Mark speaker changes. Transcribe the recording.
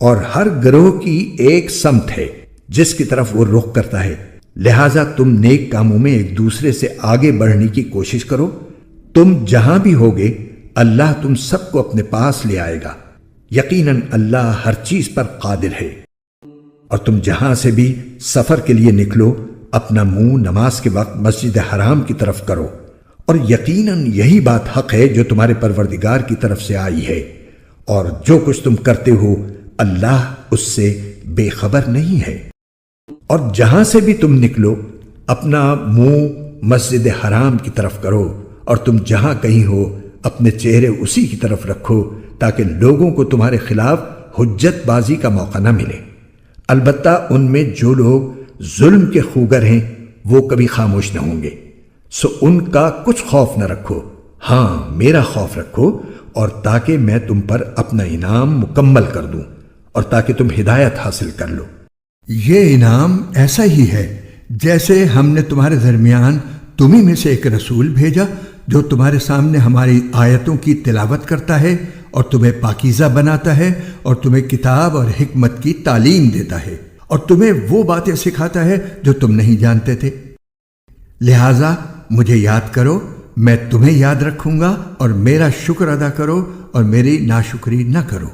Speaker 1: اور ہر گروہ کی ایک سمت ہے جس کی طرف وہ رخ کرتا ہے، لہذا تم نیک کاموں میں ایک دوسرے سے آگے بڑھنے کی کوشش کرو۔ تم جہاں بھی ہوگے اللہ تم سب کو اپنے پاس لے آئے گا، یقیناً اللہ ہر چیز پر قادر ہے۔ اور تم جہاں سے بھی سفر کے لیے نکلو اپنا منہ نماز کے وقت مسجد حرام کی طرف کرو، اور یقیناً یہی بات حق ہے جو تمہارے پروردگار کی طرف سے آئی ہے، اور جو کچھ تم کرتے ہو اللہ اس سے بے خبر نہیں ہے۔ اور جہاں سے بھی تم نکلو اپنا منہ مسجد حرام کی طرف کرو، اور تم جہاں کہیں ہو اپنے چہرے اسی کی طرف رکھو تاکہ لوگوں کو تمہارے خلاف حجت بازی کا موقع نہ ملے۔ البتہ ان میں جو لوگ ظلم کے خوگر ہیں وہ کبھی خاموش نہ ہوں گے، سو ان کا کچھ خوف نہ رکھو، ہاں میرا خوف رکھو، اور تاکہ میں تم پر اپنا انعام مکمل کر دوں اور تاکہ تم ہدایت حاصل کر لو۔
Speaker 2: یہ انعام ایسا ہی ہے جیسے ہم نے تمہارے درمیان تمہیں میں سے ایک رسول بھیجا جو تمہارے سامنے ہماری آیتوں کی تلاوت کرتا ہے اور تمہیں پاکیزہ بناتا ہے اور تمہیں کتاب اور حکمت کی تعلیم دیتا ہے اور تمہیں وہ باتیں سکھاتا ہے جو تم نہیں جانتے تھے۔ لہٰذا مجھے یاد کرو، میں تمہیں یاد رکھوں گا، اور میرا شکر ادا کرو اور میری ناشکری نہ کرو۔